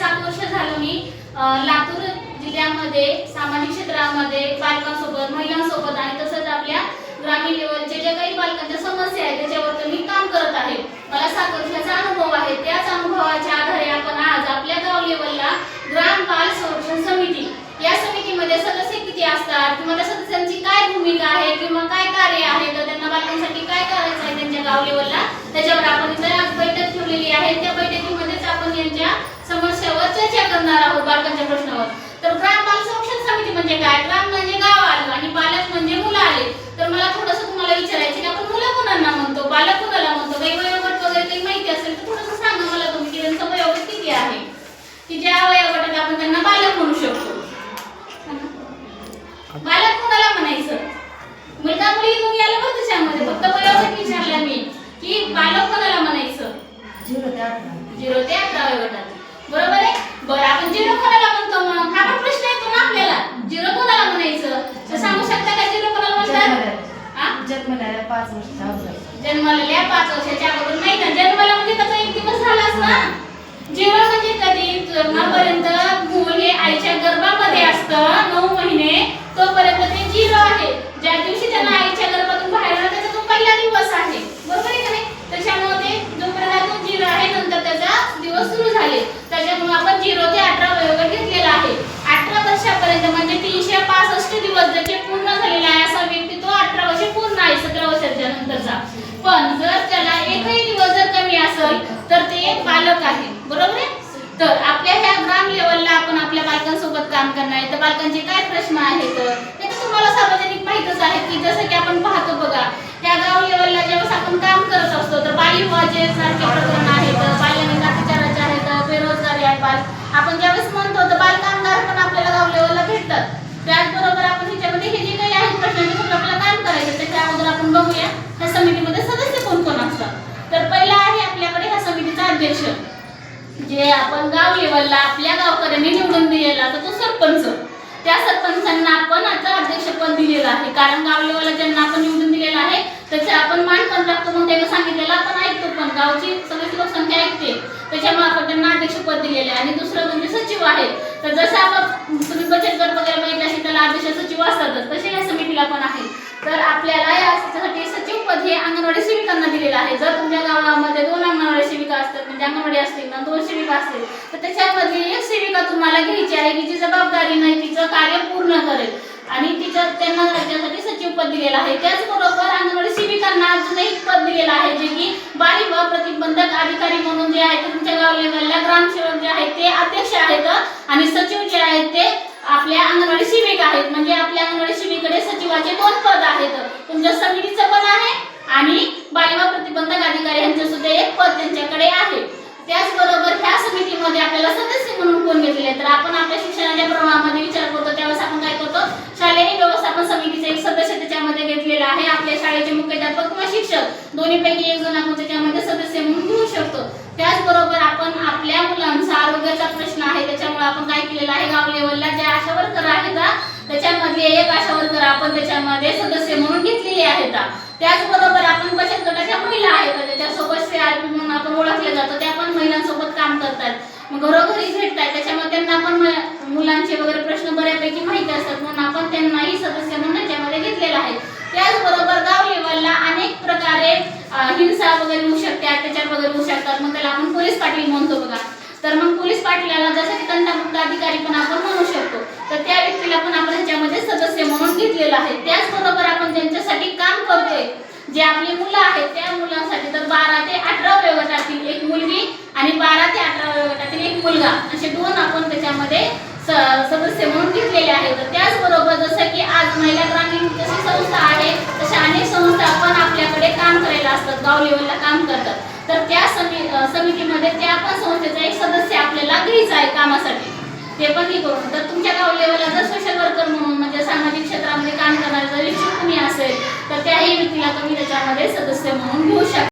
7 वर्ष झालं मी लातूर जिल्ह्यामध्ये सामाजिक क्षेत्रामध्ये बालकांसोबत, महिलांसोबत आणि तसंच आपल्या ग्रामीण लेवलचे जे काही बालकांच्या समस्या आहेत त्याच्यावर मी काम करत आहे. मला 7 वर्षाचा अनुभव आहे. त्याच अनुभवाच्या आधारे आपण आज आपल्या गाव लेवलला ग्राम बाल संरक्षण समिती या समितीमध्ये सदस्य किती असतात किंवा त्या सदस्यांची काय भूमिका आहे किंवा काय कार्य आहे, तर त्यांना बालकांसाठी काय करायचं आहे त्यांच्या गाव लेवलला, त्याच्यावर आपण इथे आज बैठक ठेवलेली आहे. त्या बैठकीमध्येच आपण यांच्या समस्यावर चर्चा करणार आहोत, बालकांच्या प्रश्नावर. तर ग्राम बाल संरक्षण समिती म्हणजे काय? ग्राम म्हणजे गाव आलं आणि बालक म्हणजे मुलं आले. तर मला थोडंसं तुम्हाला विचारायचं की आपण मुलं कोणाला म्हणतो, बालक कोणाला म्हणतो, काही वयोगट वगैरे काही माहिती असेल तर थोडंसं सांगा मला तुम्ही की त्यांचं वयोगट किती आहे, की ज्या वयोगटात आपण त्यांना बालक म्हणू शकतो. बालक कोणाला म्हणायचं? मुलगा मुलगी तुम्ही आलं बघ त्याच्यामध्ये, फक्त वयोगट विचारलं मी की बालक कोणाला म्हणायचं? 0 ते 18. 0 ते 18 वयोगटात. बरोबर आहे. बरं, आपण 0 कोणाला म्हणतो? मग हा पण प्रश्न येतो ना आपल्याला, 0 कोणाला म्हणायचं? तर सांगू शकता का 0 कोणाला म्हणतात? जन्मलेल्या 5 वर्षाच्या अगोदर. जन्मलेल्या 5 वर्षाच्या अगोदर नाही का? जन्माला म्हणजे त्याचा 1 दिवस झालाच ना. 0 म्हणजे कधी? जन्मापर्यंत मूल हे आईच्या गर्भामध्ये असतं 9 महिने, तोपर्यंत ते 0 आहे. ज्या दिवशी त्यांना आईच्या गर्भातून बाहेर आला त्याचा तो पहिला दिवस आहे. बरोबर आहे का नाही? त्याच्यामुळे ते जोपर्यंत तो 0 आहे नंतर त्याचा दिवस सुरू झाले. त्याच्यामुळे आपण 0 ते 18 वयोगट घेतलेला आहे. 18 वर्षापर्यंत म्हणजे 365 दिवस ज्याचे पूर्ण झालेला आहे असा व्यक्ती तो 18 वर्ष पूर्ण आहे 17 वर्षाच्या नंतरचा. पण जर त्याला एकही दिवस जर कमी असेल तर ते एक बालक आहे. बरोबर आहे. तर आपल्या ह्या ग्राम लेवलला आपण आपल्या बालकांसोबत काम करणार आहे. तर बालकांचे काय प्रश्न आहेत ते तर तुम्हाला सार्वजनिक माहितच आहे की जसं की आपण पाहतो बघा, ह्या गाव लेवलला ज्यावेळेस आपण काम करत असतो तर बालविवाहाचे सारखे प्रकरण आहेत, बाल्यलिंग अत्याचाराचे आहेत, बेरोजगारी आहे, आपण ज्यावेळेस म्हणतो तर बालकामगार पण आपल्याला गाव लेवलला भेटतात. त्याचबरोबर आपण ह्याच्यामध्ये हे जे काही आहेत प्रश्न ते आपल्याला काम करायचं त्याच्या अगोदर आपण बघूया ह्या समितीमध्ये सदस्य कोण कोण असतात. तर पहिला आहे आपल्याकडे ह्या समितीचा अध्यक्ष, जे आपण गाव लेवलला आपल्या गावकऱ्यांनी निवडून दिलेला तर तो सरपंच. त्या सरपंचांना आपण आता अध्यक्षपद दिलेलं आहे, कारण गाव लेवलला ज्यांना आपण निवडून दिलेलं आहे त्याचे आपण मान पण राखतो. मग त्यानं सांगितलेलं आपण ऐकतो, पण गावची सगळी लोकसंख्या ऐकते, त्याच्यामुळे आपण त्यांना अध्यक्षपद दिलेलं आहे. आणि दुसरं म्हणजे सचिव आहेत. तर जसं आपण तुम्ही बचत गट वगैरे बघितलं असेल त्याला अध्यक्ष सचिव असतातच, तसे या समितीला पण आहे. तर आपल्याला यासाठी सचिव पद हे अंगणवाडी सेविकांना दिलेलं आहे. जर तुमच्या गावामध्ये 2 अंगणवाडी सेविका असतात म्हणजे अंगणवाडी असतील ना 2 सेविका असतील तर त्याच्यामध्ये एक सेविका तुम्हाला घ्यायची आहे की जी जबाबदारीने तिचं कार्य पूर्ण करेल आणि त्यांना राज्यासाठी सचिव पद दिलेलं आहे. त्याचबरोबर अंगणवाडी सेविकांना अजून एक पद दिलेलं आहे जे की बालविवाह प्रतिबंधक अधिकारी म्हणून जे आहे तुमच्या गाव लेवलला ग्रामसेवक जे आहेत ते अध्यक्ष आहेत आणि सचिव जे आहेत ते आपल्या अंगणवाडी सेविका आहेत. म्हणजे आपल्या अंगणवाडी सेविकेकडे सचिवाचे 2 पद आहेत. तुमच्या समितीचं पण आहे आणि बालविवाह प्रतिबंधक अधिकारी यांचे सुद्धा एक पद त्यांच्याकडे आहे. त्याचबरोबर ह्या समितीमध्ये आपल्याला सदस्य म्हणून कोण घेतलेले तर आपण आपल्या शिक्षणाच्या प्रवाहामध्ये विचार करतो त्यावेळेस आपण काय करतो, शालेय व्यवस्थापन समितीचे एक सदस्य त्याच्यामध्ये घेतलेला आहे. आपल्या शाळेचे मुख्याध्यापक किंवा शिक्षक दोन्हीपैकी एक जण आपण त्याच्यामध्ये सदस्य म्हणून घेऊ शकतो. त्याचबरोबर आपण आपल्या मुलांचा आरोग्याचा प्रश्न आहे त्याच्यामुळे आपण काय केलेलं आहे, गाव लेवलला जे आशा वर्कर आहेत त्याच्यामधले एक आशा वर्कर आपण त्याच्यामध्ये सदस्य म्हणून घेतलेले आहेत. त्याचबरोबर आपण बचत गटाच्या महिला आहेत त्याच्यासोबत CRP म्हणून आपण ओळखले जातो, त्या पण महिलांसोबत काम करतात, मग घरोघरी भेटतात, त्याच्यामुळे त्यांना पण मुलांचे वगैरे प्रश्न बऱ्यापैकी माहिती असतात म्हणून आपण त्यांनाही सदस्य म्हणून याच्यामध्ये घेतलेला आहे. त्याचबरोबर गाव लेवलला अनेक प्रकारे हिंसा वगैरे होऊ शकते, अत्याचार वगैरे होऊ शकतात, मग त्याला आपण पोलीस पाटील म्हणतो बघा. तर मग पोलीस पाटलाला जसं की तंटामुक्त अधिकारी पण आपण म्हणू शकतो, तर त्या व्यक्तीला पण आपण ह्याच्यामध्ये सदस्य म्हणून घेतलेलं आहे. त्याचबरोबर आपण ज्यांच्यासाठी काम करतोय जे आपली मुलं आहेत त्या मुलांसाठी तर 12 ते 18 वयोगटातील एक मुलगी आणि 12 ते 18 वयोगटातील एक मुलगा असे 2 आपण त्याच्यामध्ये सदस्य म्हणून घेतलेले आहेत. त्याचबरोबर जसं की आज महिला ग्रामीण जशी संस्था आहे तशा अनेक संस्था पण आपल्याकडे काम करायला असतात, गाव लेवलला काम करतात. तर त्या समितीमध्ये त्या पण संस्थेचा एक सदस्य आपल्याला घ्यायचा आहे कामासाठी, ते पण हे करून. तर तुमच्या गाव लेवलला जर सोशल वर्कर म्हणून म्हणजे सामाजिक क्षेत्रामध्ये काम करणारे जर इच्छुक कुणी असेल तर त्याही व्यक्तीला तुम्ही त्याच्यामध्ये सदस्य म्हणून घेऊ शकता.